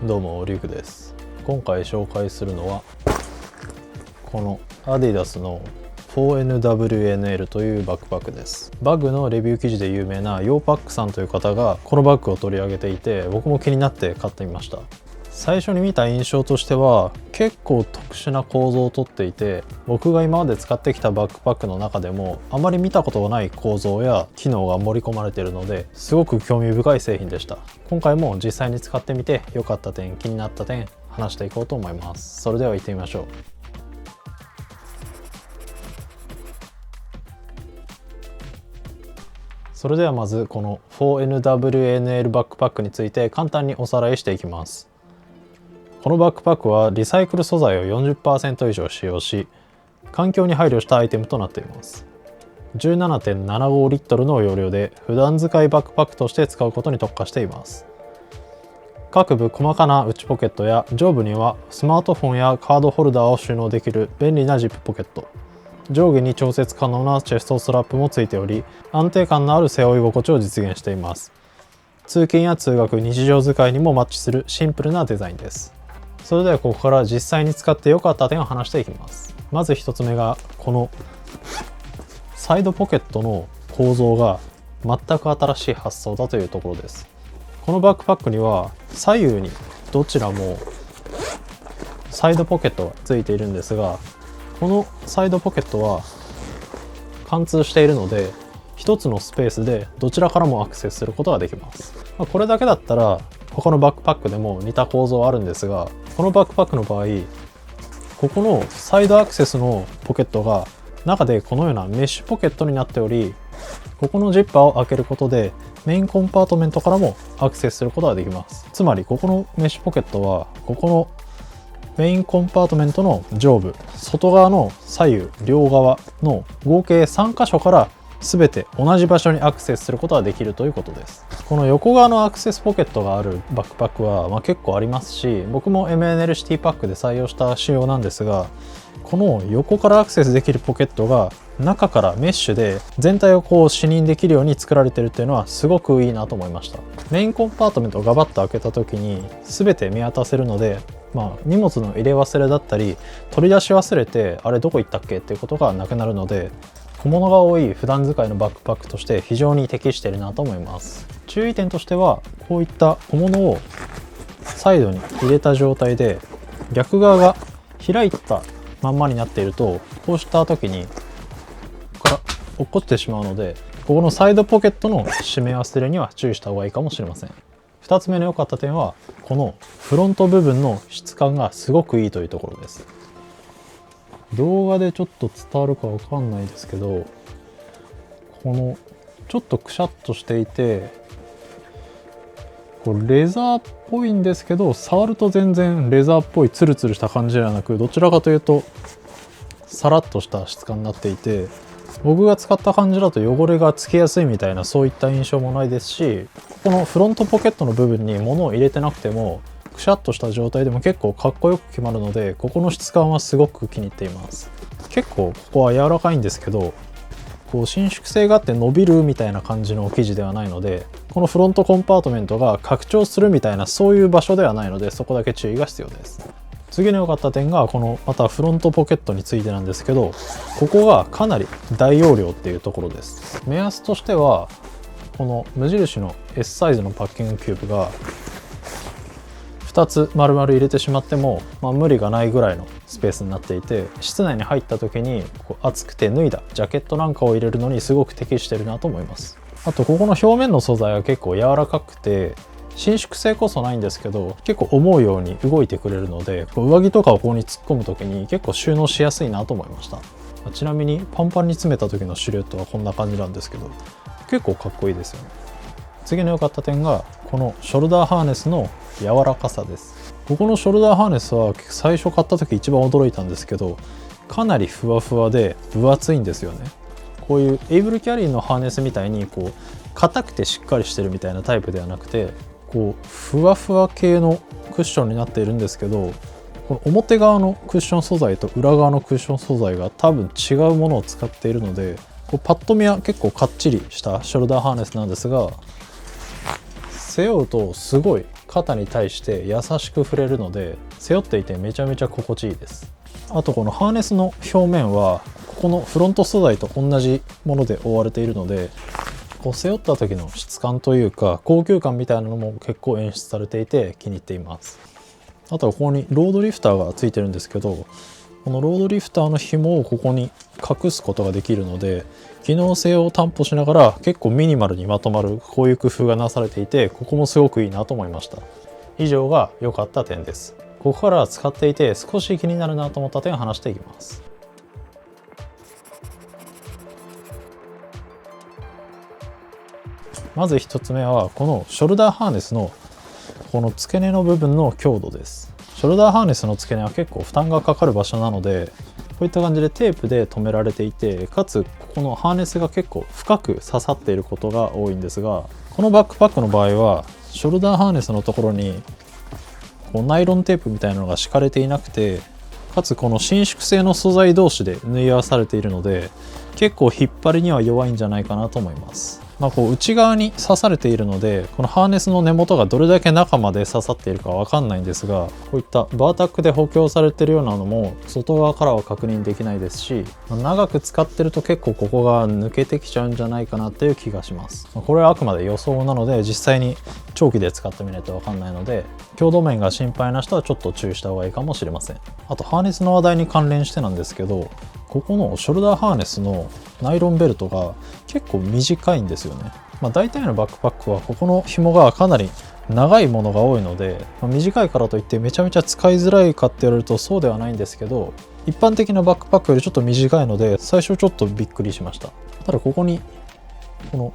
どうもリュウクです。今回紹介するのはこのアディダスの 4NWNL というバックパックです。バッグのレビュー記事で有名なヨーパックさんという方がこのバッグを取り上げていて、僕も気になって買ってみました。最初に見た印象としては結構特殊な構造をとっていて、僕が今まで使ってきたバックパックの中でもあまり見たことがない構造や機能が盛り込まれているので、すごく興味深い製品でした。今回も実際に使ってみて良かった点、気になった点話していこうと思います。それでは行ってみましょう。それではまずこの 4NWNL バックパックについて簡単におさらいしていきます。このバックパックはリサイクル素材を 40% 以上使用し、環境に配慮したアイテムとなっています。 17.75 リットルの容量で普段使いバックパックとして使うことに特化しています。各部細かな内ポケットや上部にはスマートフォンやカードホルダーを収納できる便利なジップポケット、上下に調節可能なチェストストラップもついており、安定感のある背負い心地を実現しています。通勤や通学、日常使いにもマッチするシンプルなデザインです。それではここから実際に使って良かった点を話していきます。まず1つ目がこのサイドポケットの構造が全く新しい発想だというところです。このバックパックには左右にどちらもサイドポケットがついているんですが、このサイドポケットは貫通しているので1つのスペースでどちらからもアクセスすることができます。これだけだったら他のバックパックでも似た構造はあるんですが、このバックパックの場合、ここのサイドアクセスのポケットが中でこのようなメッシュポケットになっており、ここのジッパーを開けることでメインコンパートメントからもアクセスすることができます。つまりここのメッシュポケットはここのメインコンパートメントの上部、外側の左右両側の合計3箇所から全て同じ場所にアクセスすることができるということです。この横側のアクセスポケットがあるバックパックは結構ありますし、僕も MNL シティパックで採用した仕様なんですが、この横からアクセスできるポケットが中からメッシュで全体を視認できるように作られているっていうのはすごくいいなと思いました。メインコンパートメントをガバッと開けた時に全て見渡せるので、荷物の入れ忘れだったり取り出し忘れてあれどこ行ったっけっていうことがなくなるので、小物が多い普段使いのバックパックとして非常に適しているなと思います。注意点としては、こういった小物をサイドに入れた状態で逆側が開いたまんまになっていると、こうした時にここから落っこちてしまうので、ここのサイドポケットの締め忘れには注意した方がいいかもしれません。2つ目の良かった点はこのフロント部分の質感がすごくいいというところです。動画でちょっと伝わるかわかんないですけど、このちょっとくしゃっとしていて、レザーっぽいんですけど、触ると全然レザーっぽいツルツルした感じではなく、どちらかというとさらっとした質感になっていて、僕が使った感じだと汚れがつきやすいみたいなそういった印象もないですし、このフロントポケットの部分に物を入れてなくてもくしゃっとした状態でも結構かっこよく決まるので、ここの質感はすごく気に入っています。結構ここは柔らかいんですけど、伸縮性があって伸びるみたいな感じの生地ではないので、このフロントコンパートメントが拡張するみたいなそういう場所ではないので、そこだけ注意が必要です。次の良かった点がこのまたフロントポケットについてなんですけど、ここがかなり大容量っていうところです。目安としてはこの無印の S サイズのパッキングキューブが2つ丸々入れてしまっても、無理がないぐらいのスペースになっていて、室内に入った時に暑くて脱いだジャケットなんかを入れるのにすごく適してるなと思います。あとここの表面の素材は結構柔らかくて、伸縮性こそないんですけど結構思うように動いてくれるので、上着とかをここに突っ込む時に結構収納しやすいなと思いました。ちなみにパンパンに詰めた時のシルエットはこんな感じなんですけど、結構かっこいいですよね。次の良かった点がこのショルダーハーネスの柔らかさです。ここのショルダーハーネスは最初買った時一番驚いたんですけど、かなりふわふわで分厚いんですよね。こういうエイブルキャリーのハーネスみたいに硬くてしっかりしてるみたいなタイプではなくて、ふわふわ系のクッションになっているんですけど、この表側のクッション素材と裏側のクッション素材が多分違うものを使っているので、パッと見は結構かっちりしたショルダーハーネスなんですが、背負うとすごい肩に対して優しく触れるので背負っていてめちゃめちゃ心地いいです。あとこのハーネスの表面はここのフロント素材と同じもので覆われているので、こう背負った時の質感というか高級感みたいなのも結構演出されていて気に入っています。あとはここにロードリフターがついてるんですけど、このロードリフターの紐をここに隠すことができるので機能性を担保しながら結構ミニマルにまとまる、こういう工夫がなされていて、ここもすごくいいなと思いました。以上が良かった点です。ここからは使っていて少し気になるなと思った点を話していきます。まず1つ目はこのショルダーハーネスのこの付け根の部分の強度です。ショルダーハーネスの付け根は結構負担がかかる場所なので、こういった感じでテープで留められていて、かつここのハーネスが結構深く刺さっていることが多いんですが、このバックパックの場合はショルダーハーネスのところにこうナイロンテープみたいなのが敷かれていなくて、かつこの伸縮性の素材同士で縫い合わされているので結構引っ張りには弱いんじゃないかなと思います。こう内側に刺されているのでこのハーネスの根元がどれだけ中まで刺さっているかわかんないんですが、こういったバータックで補強されているようなのも外側からは確認できないですし、長く使ってると結構ここが抜けてきちゃうんじゃないかなっていう気がします。これはあくまで予想なので実際に長期で使ってみないとわかんないので、強度面が心配な人はちょっと注意した方がいいかもしれません。あとハーネスの話題に関連してなんですけど、ここのショルダーハーネスのナイロンベルトが結構短いんですよね。大体のバックパックはここの紐がかなり長いものが多いので、短いからといってめちゃめちゃ使いづらいかって言われるとそうではないんですけど、一般的なバックパックよりちょっと短いので最初ちょっとびっくりしました。ただここにこの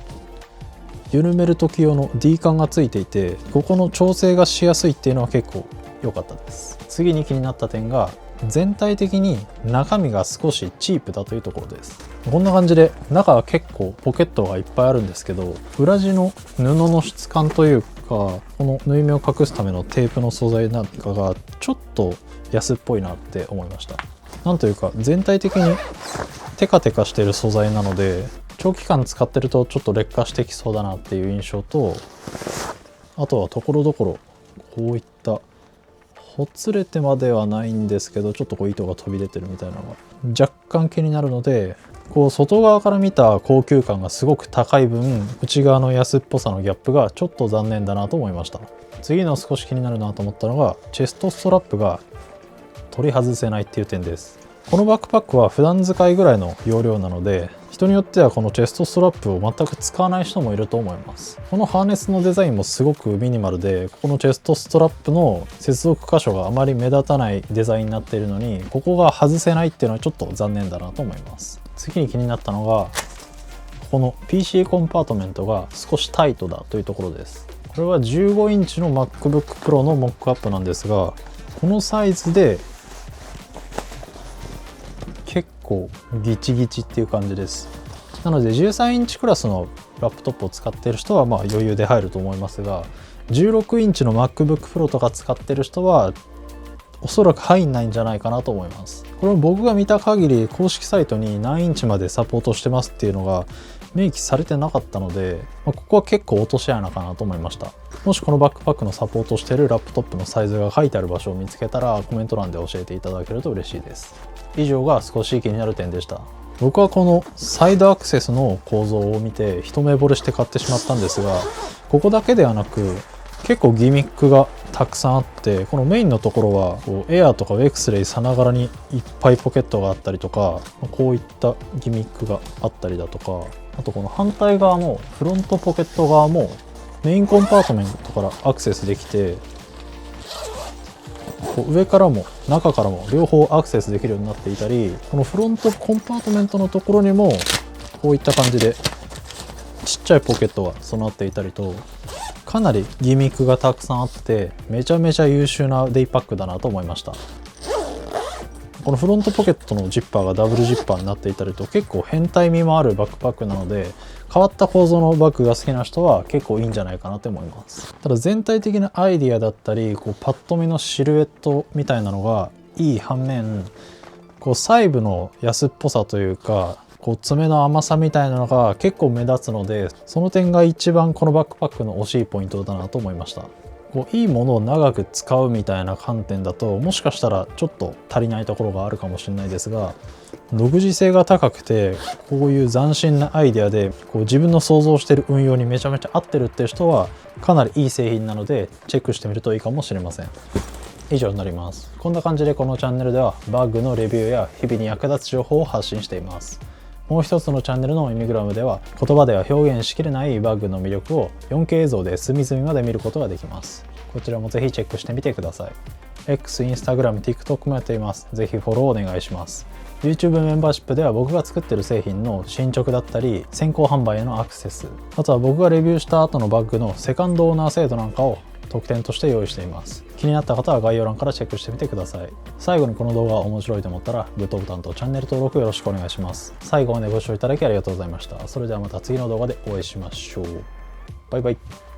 緩める時用の D カンがついていて、ここの調整がしやすいっていうのは結構良かったです。次に気になった点が全体的に中身が少しチープだというところです。こんな感じで中は結構ポケットがいっぱいあるんですけど、裏地の布の質感というかこの縫い目を隠すためのテープの素材なんかがちょっと安っぽいなって思いました。なんというか全体的にテカテカしている素材なので長期間使ってるとちょっと劣化してきそうだなっていう印象と、あとはところどころこういったほつれてまではないんですけどちょっとこう糸が飛び出てるみたいなのが若干気になるので、こう外側から見た高級感がすごく高い分内側の安っぽさのギャップがちょっと残念だなと思いました。次の少し気になるなと思ったのがチェストストラップが取り外せないっていう点です。このバックパックは普段使いぐらいの容量なので、人によってはこのチェストストラップを全く使わない人もいると思います。このハーネスのデザインもすごくミニマルで、ここのチェストストラップの接続箇所があまり目立たないデザインになっているのに、ここが外せないっていうのはちょっと残念だなと思います。次に気になったのがこの PC コンパートメントが少しタイトだというところです。これは15インチの MacBook Pro のモックアップなんですが、このサイズで結構ギチギチっていう感じです。なので13インチクラスのラップトップを使っている人は余裕で入ると思いますが、16インチの MacBook Pro とか使ってる人はおそらく入んないんじゃないかなと思います。これも僕が見た限り公式サイトに何インチまでサポートしてますっていうのが明記されてなかったので、ここは結構落とし穴かなと思いました。もしこのバックパックのサポートしているラップトップのサイズが書いてある場所を見つけたらコメント欄で教えていただけると嬉しいです。以上が少し気になる点でした。僕はこのサイドアクセスの構造を見て一目惚れして買ってしまったんですが、ここだけではなく結構ギミックがたくさんあって、このメインのところはこうエアーとか X-ray さながらにいっぱいポケットがあったりとか、こういったギミックがあったりだとか、あとこの反対側のフロントポケット側もメインコンパートメントからアクセスできて、こう上からも中からも両方アクセスできるようになっていたり、このフロントコンパートメントのところにもこういった感じでちっちゃいポケットが備わっていたりと、かなりギミックがたくさんあってめちゃめちゃ優秀なデイパックだなと思いました。このフロントポケットのジッパーがダブルジッパーになっていたりと結構変態味もあるバックパックなので、変わった構造のバッグが好きな人は結構いいんじゃないかなと思います。ただ全体的なアイディアだったりこうパッと見のシルエットみたいなのがいい反面、こう細部の安っぽさというかこう爪の甘さみたいなのが結構目立つので、その点が一番このバックパックの惜しいポイントだなと思いました。いいものを長く使うみたいな観点だともしかしたらちょっと足りないところがあるかもしれないですが、独自性が高くてこういう斬新なアイデアで自分の想像している運用にめちゃめちゃ合ってるっていう人はかなりいい製品なのでチェックしてみるといいかもしれません。以上になります。こんな感じでこのチャンネルではバッグのレビューや日々に役立つ情報を発信しています。もう一つのチャンネルのイミグラムでは言葉では表現しきれないバッグの魅力を 4K 映像で隅々まで見ることができます。こちらもぜひチェックしてみてください。X、Instagram、TikTok もやっています。ぜひフォローお願いします。YouTube メンバーシップでは僕が作ってる製品の進捗だったり先行販売へのアクセス、あとは僕がレビューした後のバッグのセカンドオーナー制度なんかを特典として用意しています。気になった方は概要欄からチェックしてみてください。最後にこの動画が面白いと思ったらグッドボタンとチャンネル登録よろしくお願いします。最後までご視聴いただきありがとうございました。それではまた次の動画でお会いしましょう。バイバイ。